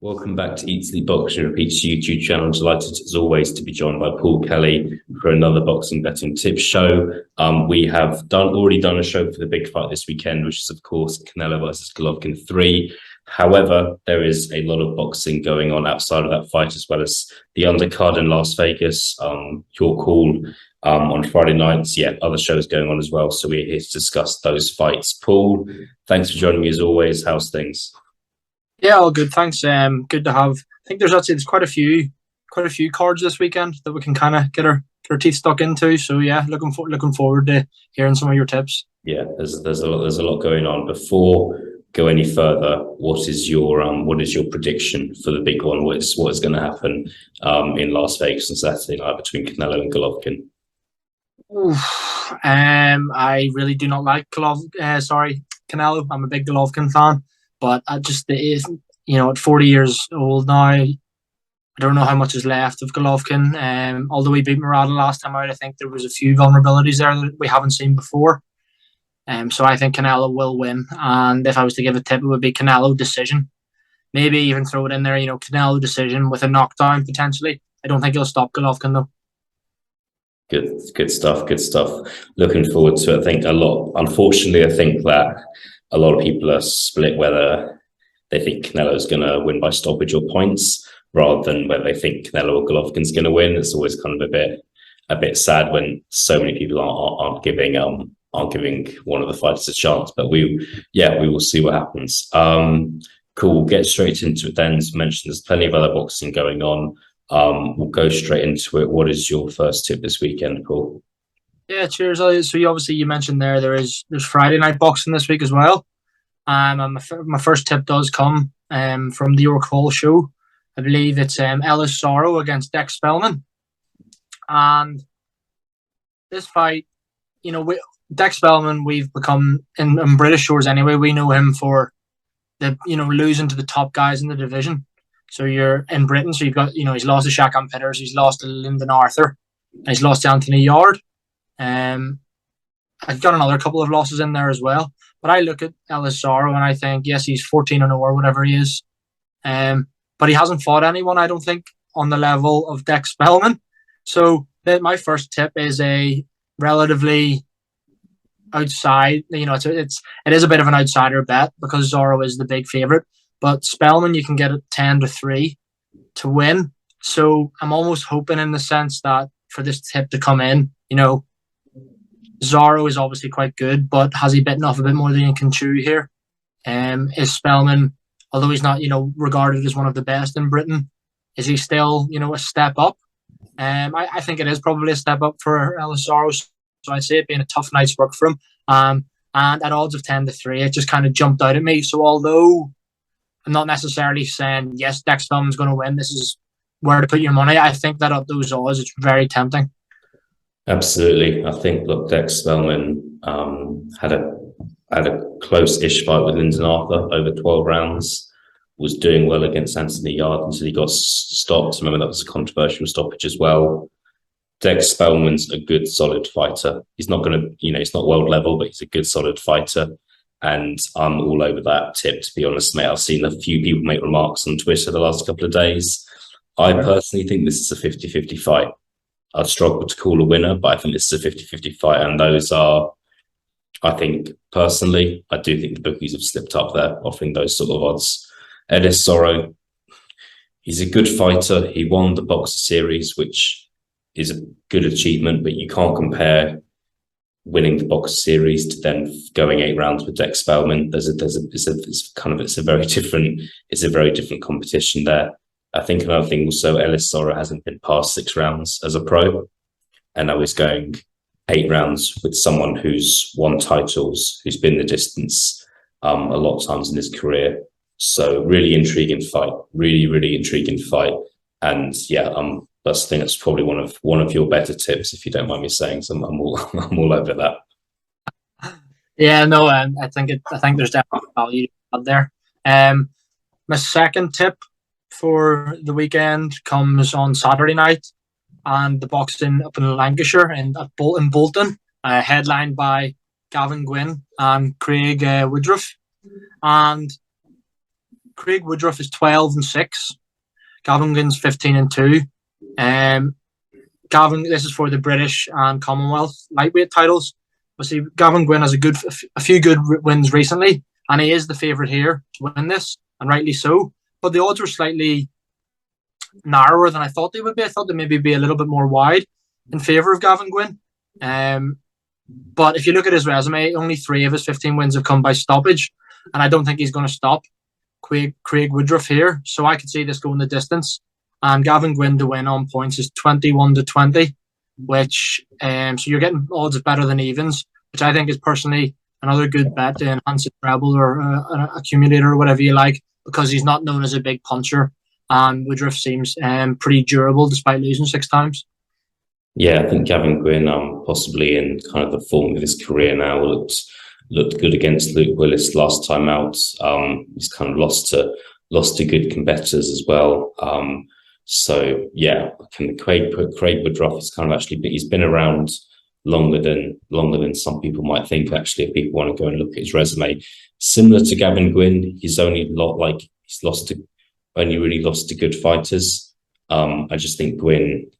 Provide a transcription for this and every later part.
Welcome back to Eat Sleep Boxing Repeats YouTube channel. Delighted as always to be joined by Paul Kelly for another boxing betting tips show. We have already done a show for the big fight this weekend, which is of course Canelo versus Golovkin 3. However, there is a lot of boxing going on outside of that fight, as well as the undercard in Las Vegas, your call on Friday nights. Yeah, other shows going on as well. So we're here to discuss those fights. Paul, thanks for joining me as always. How's things? Yeah, all good. Thanks. Good to have. I think there's quite a few cards this weekend that we can kind of get our teeth stuck into. So yeah, looking forward to hearing some of your tips. Yeah, there's a lot going on. Before go any further, what is your prediction for the big one? What is going to happen in Las Vegas on Saturday night between Canelo and Golovkin? I really do not like Canelo. I'm a big Golovkin fan. But at 40 years old now, I don't know how much is left of Golovkin. Although he beat Murata last time out, I think there was a few vulnerabilities there that we haven't seen before. So I think Canelo will win. And if I was to give a tip, it would be Canelo decision. Maybe even throw it in there, Canelo decision with a knockdown potentially. I don't think he'll stop Golovkin though. Good stuff. Looking forward to it. I think unfortunately, I think that a lot of people are split whether they think Canelo's going to win by stoppage or points, rather than whether they think Canelo or Golovkin's going to win. It's always kind of a bit sad when so many people aren't giving one of the fighters a chance. But we will see what happens. Cool. Get straight into it then. As mentioned, there's plenty of other boxing going on. We'll go straight into it. What is your first tip this weekend, Paul? Yeah, cheers, Elliot. So you mentioned there's Friday night boxing this week as well. And my first tip does come from the York Hall show. I believe it's Ellis Zorro against Spelman. And this fight, Dec Spelman, we've become in British shores anyway. We know him for losing to the top guys in the division. So you're in Britain, so you've got he's lost to Shaq Pitters, he's lost to Lyndon Arthur, and he's lost to Anthony Yard. I've got another couple of losses in there as well, but I look at Ellis Zorro and I think, yes, he's 14-0 or whatever he is, but he hasn't fought anyone, I don't think, on the level of Dec Spelman. So my first tip is a relatively outside. It is a bit of an outsider bet because Zorro is the big favorite, but Spelman you can get at 10-3 to win. So I'm almost hoping in the sense that for this tip to come in, Zorro is obviously quite good, but has he bitten off a bit more than he can chew here? Is Spelman, although he's not, regarded as one of the best in Britain, is he still, a step up? I think it is probably a step up for Ellis Zorro, so I see it being a tough night's work for him. And at odds of 10-3, it just kind of jumped out at me. So although I'm not necessarily saying, yes, Dec Spelman's going to win, this is where to put your money, I think that at those odds, it's very tempting. Absolutely. I think, Dec Spelman had a close-ish fight with Lyndon Arthur over 12 rounds, was doing well against Anthony Yard until he got stopped. Remember, that was a controversial stoppage as well. Dec Spelman's a good, solid fighter. He's not going to, he's not world level, but he's a good, solid fighter. And I'm all over that tip, to be honest, mate. I've seen a few people make remarks on Twitter the last couple of days. I personally think this is a 50-50 fight. I'd struggle to call a winner, but I think this is a 50-50 fight. And those are, I think, personally, I do think the bookies have slipped up there, offering those sort of odds. Ellis Zorro, he's a good fighter. He won the Boxer Series, which is a good achievement, but you can't compare winning the Boxer Series to then going 8 rounds with Dec Spelman. It's a very different competition there. I think another thing also, Ellis Zorro hasn't been past 6 rounds as a pro, and now he's going 8 rounds with someone who's won titles, who's been the distance a lot of times in his career. So really intriguing fight, really intriguing fight. And yeah, I think that's probably one of your better tips, if you don't mind me saying. So I'm all over that. Yeah, no, I think there's definitely value out there. My second tip for the weekend comes on Saturday night, and the boxing up in Lancashire and at Bolton, headlined by Gavin, Gwynne and Craig Woodruff. And Craig Woodruff is 12-6. Gavin Gwynne's 15-2. Gavin, this is for the British and Commonwealth lightweight titles. See, Gavin Gwynne has a few good wins recently, and he is the favourite here to win this, and rightly so. But the odds were slightly narrower than I thought they would be. I thought they maybe be a little bit more wide in favour of Gavin Gwynne. But if you look at his resume, only 3 of his 15 wins have come by stoppage, and I don't think he's going to stop Craig Woodruff here. So I could see this going the distance. And Gavin Gwynne to win on points is 21-20, which so you're getting odds better than evens, which I think is personally another good bet to enhance a treble or an accumulator or whatever you like, because he's not known as a big puncher, and Woodruff seems pretty durable despite losing 6 times. Yeah, I think Gavin Gwynne, possibly in kind of the form of his career now, looked good against Luke Willis last time out. He's kind of lost to good competitors as well. So yeah, Craig Woodruff is kind of he's been around longer than some people might think. Actually, if people want to go and look at his resume, similar to Gavin Gwynne, he's only really lost to good fighters. I just think Gwynne,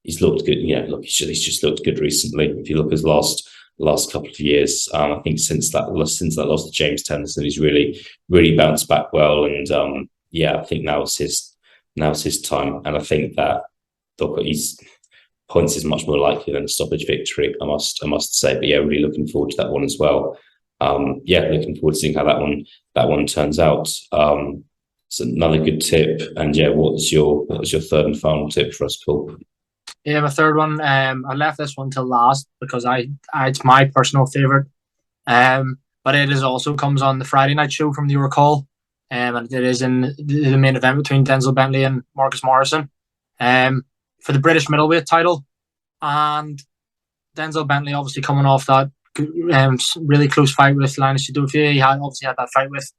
he's looked good. Yeah, look, he's just looked good recently. If you look at his last couple of years, I think since that loss to James Tennyson, he's really bounced back well. And yeah, I think now's his time. And I think that his points is much more likely than a stoppage victory, I must say. But yeah, really looking forward to that one as well. Yeah, looking forward to seeing how that one turns out. It's another good tip. And yeah, what was your third and final tip for us, Paul? Yeah, my third one. I left this one till last because it's my personal favourite. But it is also comes on the Friday night show from the Recall. And it is in the main event between Denzel Bentley and Marcus Morrison for the British middleweight title. And Denzel Bentley obviously coming off that really close fight with Linus Udofia. He obviously had that fight with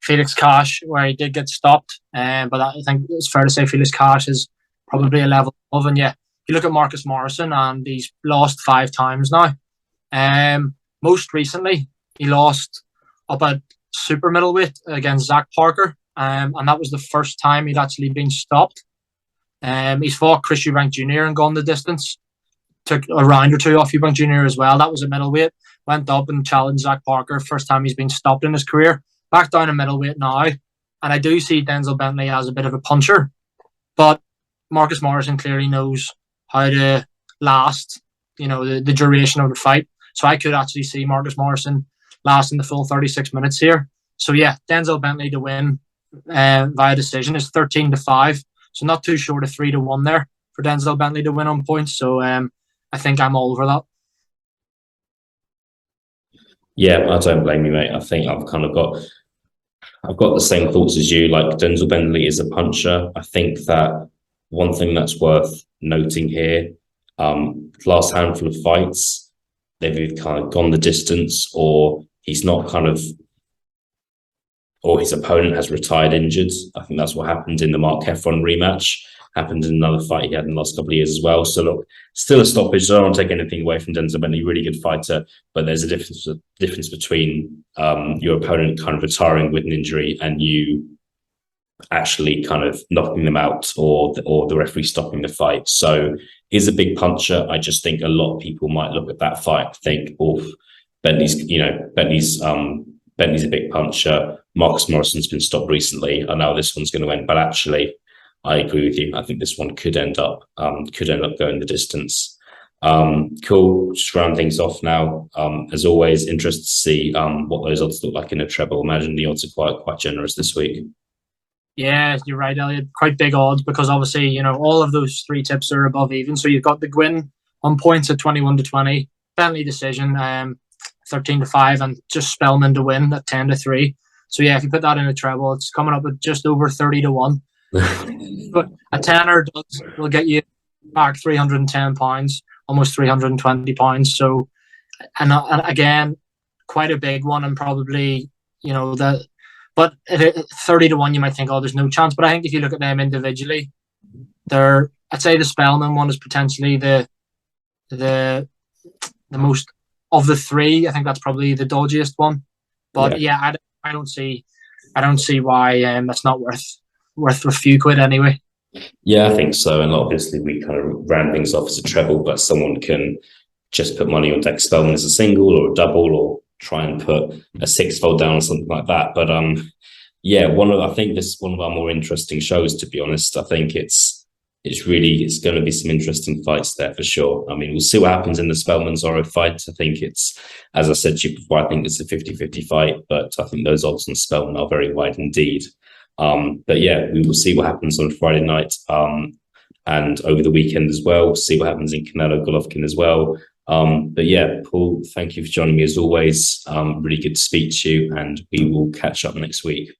Felix Cash where he did get stopped. But I think it's fair to say Felix Cash is probably a level above. And yeah, you look at Marcus Morrison and he's lost 5 times now. Most recently, he lost up at super middleweight against Zach Parker, and that was the first time he'd actually been stopped. He's fought Chris Eubank Jr. and gone the distance. Took a round or 2 off Eubank Jr. as well. That was a middleweight. Went up and challenged Zach Parker. First time he's been stopped in his career. Back down in middleweight now. And I do see Denzel Bentley as a bit of a puncher. But Marcus Morrison clearly knows how to last, the duration of the fight. So I could actually see Marcus Morrison lasting the full 36 minutes here. So yeah, Denzel Bentley to win via decision is 13-5. So not too short of 3-1 there for Denzel Bentley to win on points. So I think I'm all over that. Yeah, I don't blame you, mate. I think I've got the same thoughts as you. Like, Denzel Bentley is a puncher. I think that one thing that's worth noting here, last handful of fights, they've either kind of gone the distance, or he's not or his opponent has retired injured. I think that's what happened in the Mark Heffron rematch. Happened in another fight he had in the last couple of years as well. So look, still a stoppage. So I don't want to take anything away from Denzel Bentley, really good fighter, but there's a difference between your opponent kind of retiring with an injury and you actually kind of knocking them out, or the referee stopping the fight. So he's a big puncher. I just think a lot of people might look at that fight and think, oh, Bentley's a big puncher. Marcus Morrison's been stopped recently. I know this one's going to end, but actually, I agree with you. I think this one could end up going the distance. Cool. Just round things off now. As always, interested to see what those odds look like in a treble. Imagine the odds are quite generous this week. Yeah, you're right, Eliot. Quite big odds because obviously, all of those 3 tips are above even. So you've got the Gwynne on points at 21-20, Bentley decision 13-5, and just Spelman to win at 10-3. So yeah, if you put that in a treble, it's coming up at just over 30-1. But a tenner will get you back £310, almost £320. So, and again, quite a big one, and probably But at 30-1, you might think, oh, there's no chance. But I think if you look at them individually, I'd say the Spelman one is potentially the most of the 3. I think that's probably the dodgiest one. But yeah I don't see I don't see why that's not worth a few quid anyway. Yeah, I think so. And obviously, we kind of ran things off as a treble, but someone can just put money on Dec Spelman as a single or a double, or try and put a six-fold down or something like that. But yeah, I think this is one of our more interesting shows, to be honest. I think it's going to be some interesting fights there for sure. I mean, we'll see what happens in the Spelman Zorro fight. I think it's, as I said to you before, I think it's a 50-50 fight, but I think those odds on Spelman are very wide indeed. But yeah, we will see what happens on Friday night and over the weekend as well. We'll see what happens in Canelo Golovkin as well. But yeah, Paul, thank you for joining me as always. Really good to speak to you, and we will catch up next week.